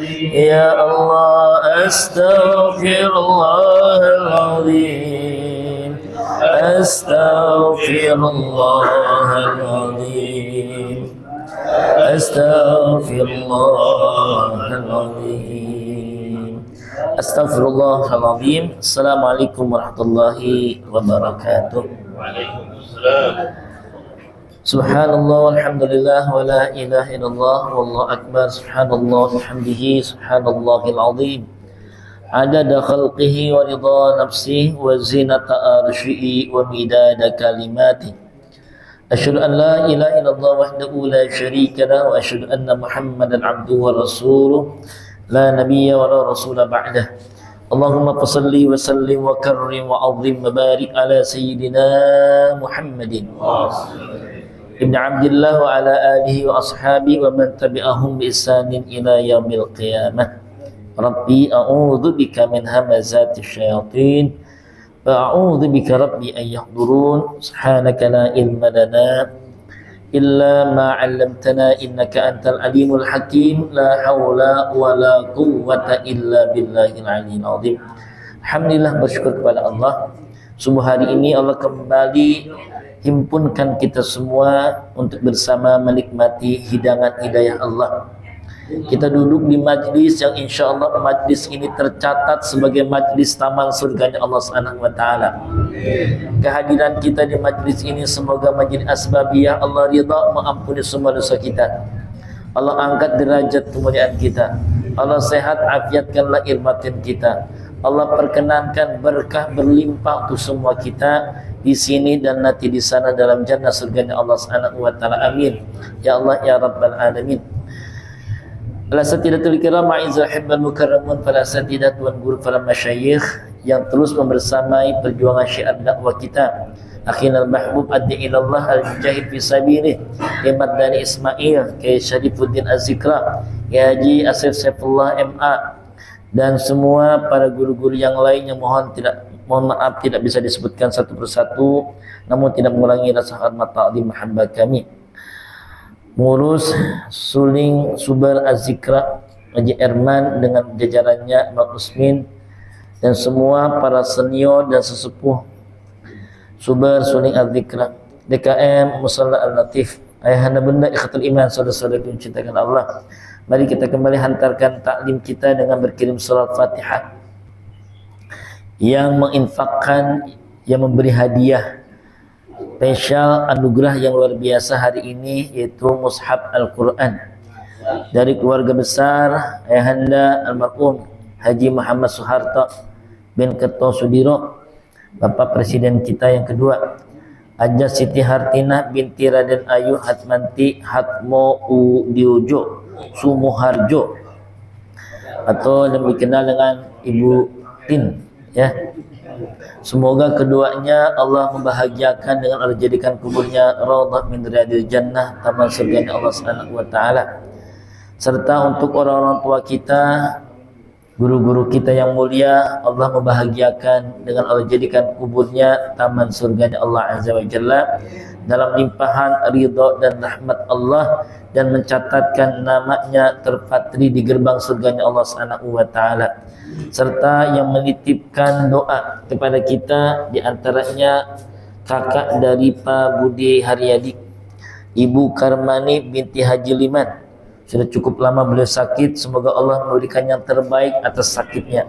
Ya Allah, astaghfirullahaladzim, astaghfirullahaladzim, astaghfirullahaladzim, astaghfirullahaladzim. Assalamualaikum warahmatullahi wabarakatuh. Waalaikumsalam. Subhanallah walhamdulillah wa la ilaha illallah wallahu akbar. Subhanallah walhamdihi subhanallahil azim. Adada khalqihi wa ridha nafsihi wa zinata arsyihi wa midada kalimatihi. Asyhadu an la ilaha illallah wahdahu la syarika lahu wa asyhadu anna Muhammadan abduhu wa rasuluh la nabiyya wa la rasula ba'dah. Allahumma salli wa sallim wa karrim wa azim wa barik ala sayyidina Muhammadin Ibn Abdillah wa ala alihi wa ashabihi wa man tabi'ahum bi ihsanin ila yaumil qiyamah. Rabbi a'udzu bika min hamazati syayatin wa a'udzu bika rabbi an yahdurun. Subhanaka la ilma lana illa ma 'allamtana innaka antal alimul hakim. La haula wa la quwwata illa billahil aliyyil azim. Alhamdulillah, bersyukur kepada Allah. Subuh hari ini Allah kembali himpunkan kita semua untuk bersama menikmati hidangan hidayah Allah. Kita duduk di majlis yang insya Allah majlis ini tercatat sebagai majlis taman surganya Allah Subhanahu wa taala. Kehadiran kita di majlis ini semoga menjadi asbabiyah Allah ridha, mengampuni semua dosa kita. Allah angkat derajat kemuliaan kita. Allah sehat afiatkan lahir batin kita. Allah perkenankan berkah berlimpah untuk semua kita di sini dan nanti di sana dalam jannah surganya Allah Subhanahu wa taala. Amin. Ya Allah ya Rabbal alamin. Al-Asatidatul Kiram, ma'izal hibbal mukarramun, para asatidah, tuan guru, para masyayikh yang terus membersamai perjuangan syiar dakwah kita. Akhinal mahbub addi ilallah al-mujahid fi sabilih Imad Dani Ismail, Kiai Syarifuddin Az-Zikra, Kiai Haji Asif Saifullah MA, dan semua para guru-guru yang lain yang mohon maaf tidak bisa disebutkan satu persatu, namun tidak mengurangi rasa hormat ta'zim mahabbah kami. Mengurus Suling Subar Az-Zikra Haji Erman dengan jajarannya Mbak Usmin dan semua para senior dan sesepuh Subar Suling Az-Zikra, DKM Musalla Al-Latif, ayahanda bunda ikhwatul iman, saudara-saudara yang cintakan Allah. Mari kita kembali hantarkan taklim kita dengan berkirim surat Fatihah. Yang menginfakkan, yang memberi hadiah spesial anugerah yang luar biasa hari ini, yaitu mushaf Al-Quran dari keluarga besar ayahanda almarhum Haji Muhammad Soeharto bin Kertosudiro, Bapak Presiden kita yang kedua, Haja Siti Hartinah binti Raden Ayu Hatmanti Hatmo Udiojo Sumuharjo, atau yang dikenal dengan Ibu Tin, ya. Semoga keduanya Allah membahagiakan dengan Allah jadikan kuburnya raudhah min riyadil jannah, taman surga Allah Subhanahu wa taala. Serta untuk orang-orang tua kita, guru-guru kita yang mulia, Allah membahagiakan dengan Allah jadikan kuburnya taman surga Allah Azza wa Jalla dalam limpahan ridha dan rahmat Allah, dan mencatatkan namanya terpatri di gerbang surganya Allah Subhanahu wa taala. Serta yang menitipkan doa kepada kita, diantaranya kakak dari Pak Budi Haryadi, Ibu Karmani binti Haji Liman. Sudah cukup lama beliau sakit, semoga Allah memberikan yang terbaik atas sakitnya.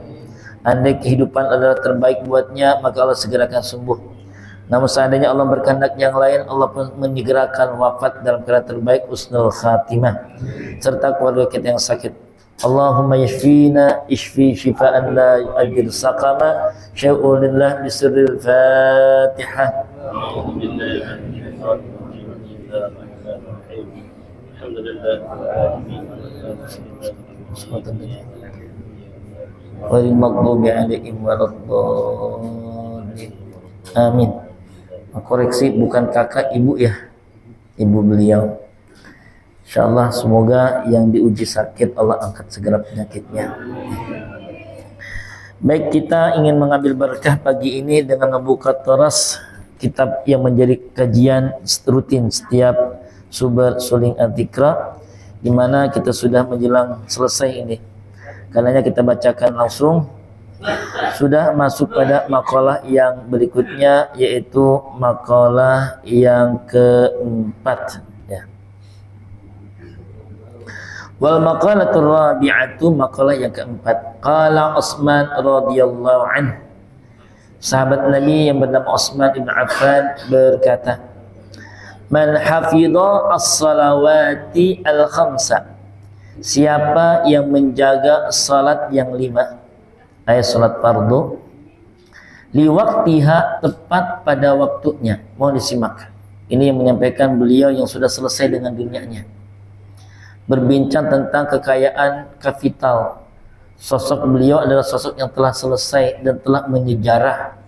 Andai kehidupan adalah terbaik buatnya, maka Allah segerakan sembuh. Namun seandainya Allah berkehendak yang lain, Allah pun menyegerakan wafat dalam keadaan terbaik, husnul khatimah. Serta keluarga kita yang sakit, Allahumma yashfina ishfi shifaan la yu'adir saqama. Syai'ulillah bisirril Fatihah. Wal maghdubi alaihim waladdallin. Amin. Koreksi, bukan kakak, ibu ya, ibu beliau. InsyaAllah semoga yang diuji sakit Allah angkat segera penyakitnya. Baik, kita ingin mengambil berkah pagi ini dengan membuka teras kitab yang menjadi kajian rutin setiap Subar Suling Az-Zikra, di mana kita sudah menjelang selesai ini Karenanya kita bacakan langsung. Sudah masuk pada makalah yang berikutnya, yaitu makalah yang keempat, ya. Wal maqalatur rabi'atu, makalah yang keempat. Qala Utsman radhiyallahu anhu. Sahabat Nabi yang bernama Utsman bin Affan berkata, "Man hafidha as-salawati al-khamsa." Siapa yang menjaga salat yang 5, ayat salat fardu, liwaktiha, tepat pada waktunya. Mohon disimak. Ini yang menyampaikan beliau yang sudah selesai dengan dunianya. Berbincang tentang kekayaan kapital. Sosok beliau adalah sosok yang telah selesai dan telah menyejarah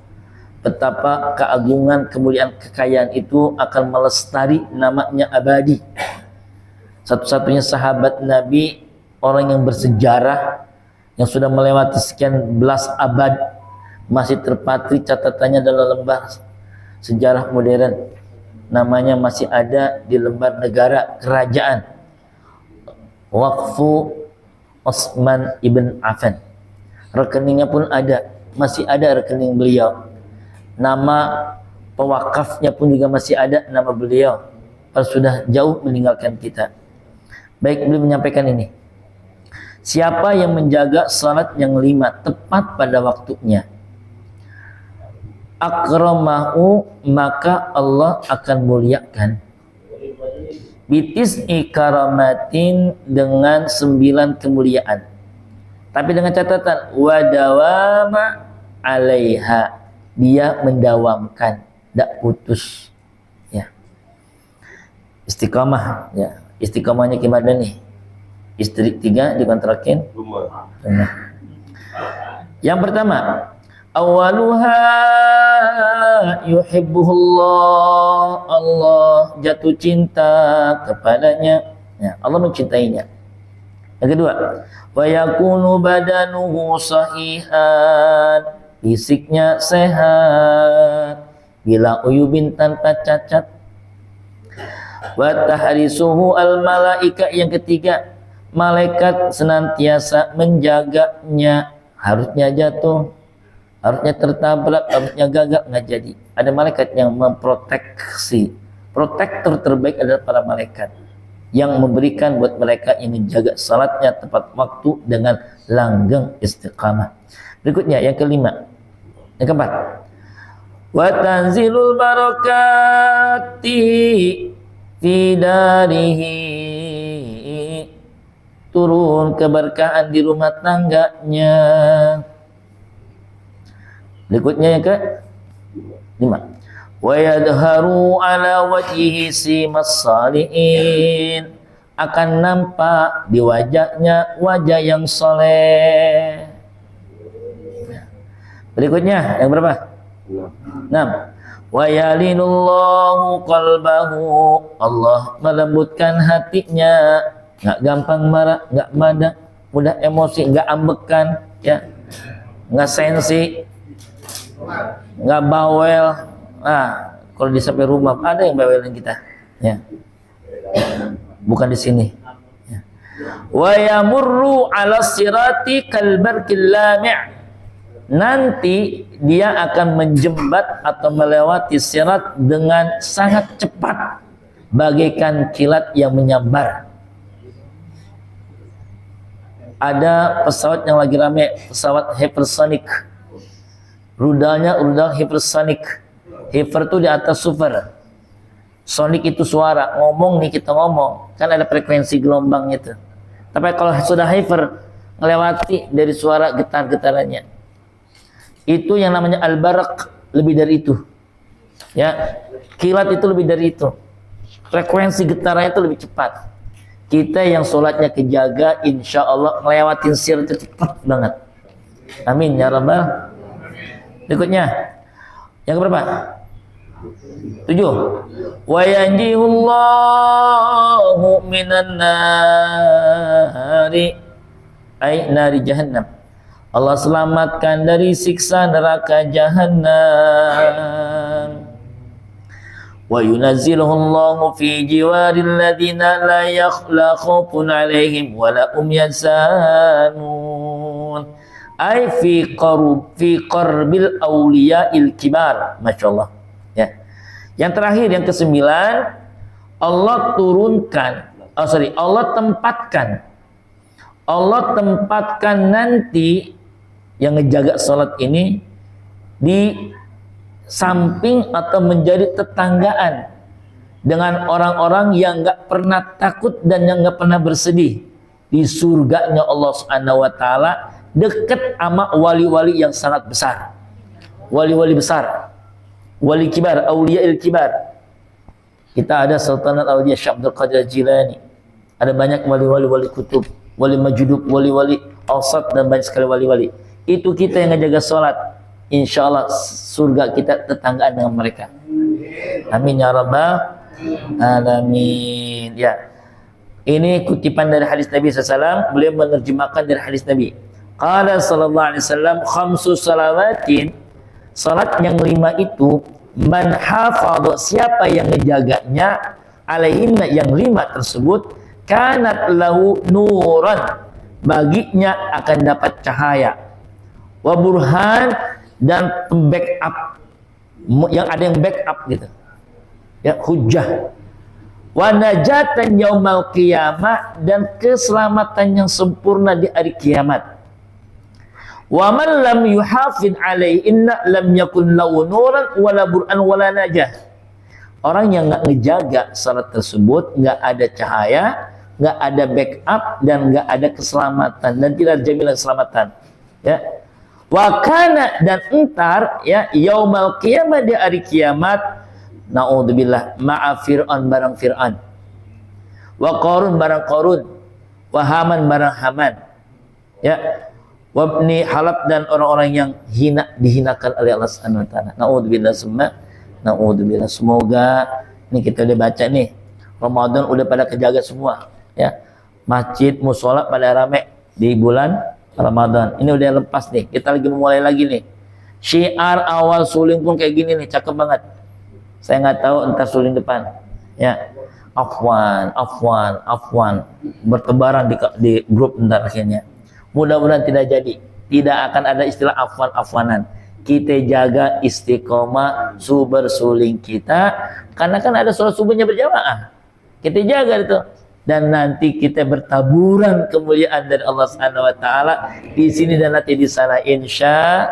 betapa keagungan, kemuliaan, kekayaan itu akan melestari, namanya abadi. Satu-satunya sahabat Nabi, orang yang bersejarah, yang sudah melewati sekian belas abad, masih terpatri catatannya dalam lembar sejarah modern. Namanya masih ada di lembar negara kerajaan. Waqfu Utsman ibn Affan. Rekeningnya pun ada, masih ada rekening beliau. Nama pewakafnya pun juga masih ada, nama beliau. Kalau sudah jauh meninggalkan kita. Baik, beliau menyampaikan ini. Siapa yang menjaga salat yang 5 tepat pada waktunya, akramahu, maka Allah akan muliakan. Bitis'i karamatin, dengan 9 kemuliaan. Tapi dengan catatan wadawama alaiha, dia mendawamkan, tidak putus, ya. Istiqamah, ya. Istiqamahnya gimana nih? Istri 3 dikontrakin rumah. Yang pertama, awaluha yuhibbuhullah, Allah jatuh cinta kepadanya, ya, Allah mencintainya. Yang kedua, wa yakunu badanuhu sahihan, fisiknya sehat, bila uyubin, tanpa cacat. Wa tahrisuhu al malaika, yang ketiga, malaikat senantiasa menjaganya. Harusnya jatuh, harusnya tertabrak, harusnya gagal, nggak jadi. Ada malaikat yang memproteksi. Protektor terbaik adalah para malaikat yang memberikan buat mereka yang menjaga salatnya tepat waktu dengan langgeng istiqamah. Berikutnya yang kelima, yang keempat, wa tanzilul barakati fi darihi, turun keberkahan di rumah tangganya. Berikutnya yang ke-5, wa yadharu ala wajhihi simas salihin, akan nampak di wajahnya wajah yang soleh. Berikutnya yang berapa? 6. Wa yalinullahu qalbahu, Allah melembutkan hatinya, nggak gampang marah, nggak mudah emosi, nggak ambekan, ya, nggak sensi, nggak bawel. Kalau di sampai rumah ada yang bawelin kita, ya, bukan di sini, ya. Wa yamurru ala sirati kal barqil lami', nanti dia akan menjembat atau melewati sirat dengan sangat cepat, bagaikan kilat yang menyambar. Ada pesawat yang lagi rame, pesawat hypersonic, rudalnya rudal hypersonic. Hyper itu di atas super, sonic itu suara, ngomong nih, kita ngomong kan ada frekuensi gelombang itu. Tapi kalau sudah hyper, melewati dari suara getar-getarannya, itu yang namanya al-barak, lebih dari itu, ya. Kilat itu lebih dari itu, frekuensi getarannya itu lebih cepat. Kita yang sholatnya kejaga, insya Allah ngelewatin sirat itu cepat banget. Amin ya rabbal. Berikutnya yang berapa? 7. Wa yanjihullahu minan nari, ay nari jahannam, Allah selamatkan dari siksa neraka jahannam. Wa yunazziluhullahu fi jiwaril ladzina la khaufun alaihim wa la hum yahzanun, raji'un. Ai fi qarbil awliya'il kibar. Masyaallah. Ya. Yang terakhir yang kesembilan, Allah tempatkan nanti yang ngejaga salat ini di samping atau menjadi tetanggaan dengan orang-orang yang nggak pernah takut dan yang nggak pernah bersedih di surganya Allah Subhanahu wa taala, dekat sama wali-wali yang sangat besar, wali-wali besar, wali kibar, auliyail kibar. Kita ada Sultanat Auliya Syekh Abdul Qadir Jilani, ada banyak wali-wali, wali kutub, wali majudub, wali-wali awsat, dan banyak sekali wali-wali. Itu kita yang ngejaga sholat, insya Allah surga kita tetanggaan dengan mereka. Amin ya rabbal alamin. Ya, ini kutipan dari hadis Nabi SAW. Beliau menerjemahkan dari hadis Nabi. Qala sallallahu alaihi wasallam, khamsu salawatin, salat yang 5 itu, man hafadha, siapa yang menjaganya, alaihinna, yang 5 tersebut, kanat lahu nuran, baginya akan dapat cahaya, wa burhan, dan backup, yang ada yang backup gitu ya, hujjah, wa najatan yaumal qiyamah, dan keselamatan yang sempurna di hari kiamat. Wa man lam yuhafid alaihi inna lam yakun lahu nuran wala burhan wala najah. Orang yang nggak ngejaga salat tersebut, nggak ada cahaya, nggak ada backup, dan nggak ada keselamatan, dan tidak jaminan keselamatan. Ya. Wa kana, dan entar ya, yaumal qiyamah, di hari kiamat, naudzubillah, ma'a fir'aun, barang Fir'aun, wa qarun, barang Qarun, wa haman, barang Haman, ya, wabni halab, dan orang-orang yang dihinakan oleh Allah Subhanahu wa taala. Naudzubillah, summa naudzubillah. Semoga ini kita udah baca nih, Ramadan udah pada kejaga semua ya, masjid musola pada rame di bulan Ramadan. Ini udah lepas nih, kita lagi memulai lagi nih. Syiar awal suling pun kayak gini nih, cakep banget. Saya nggak tahu entar suling depan ya, afwan, bertebaran di grup entar akhirnya. Mudah-mudahan tidak jadi, tidak akan ada istilah afwan-afwanan. Kita jaga istiqomah subuh suling kita, karena kan ada sholat subuhnya berjamaah. Kita jaga itu, dan nanti kita bertaburan kemuliaan dari Allah Subhanahu wa taala di sini dan nanti di sana, insya.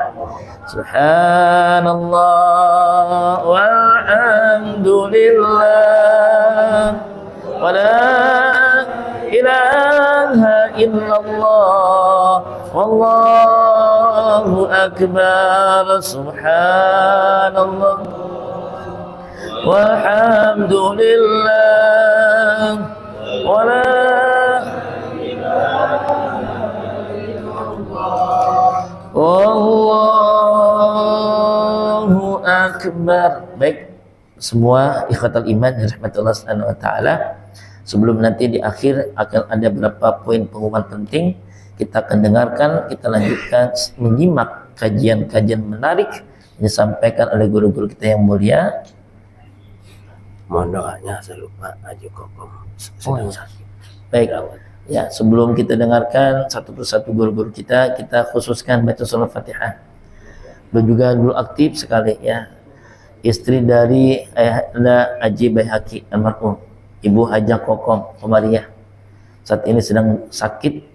Subhanallah walhamdulillah wa la ilaha illallah wallahu akbar. Subhanallah walhamdulillah wala wallahu akbar. Baik, semua ikhwatal iman rahmatullah subhanahu wa ta'ala, sebelum nanti di akhir akan ada beberapa poin pengumuman penting, kita akan dengarkan, kita lanjutkan menyimak kajian-kajian menarik yang disampaikan oleh guru-guru kita yang mulia. Mohon doanya, saya lupa, Haji Kokom sedang sakit. Baik, ya, sebelum kita dengarkan satu persatu guru-guru kita khususkan baca surah Fatihah. Beliau juga dulu aktif sekali ya, istri dari Ayahanda Haji Baihaqi almarhum, Ibu Hajah Kokom Komariah, saat ini sedang sakit.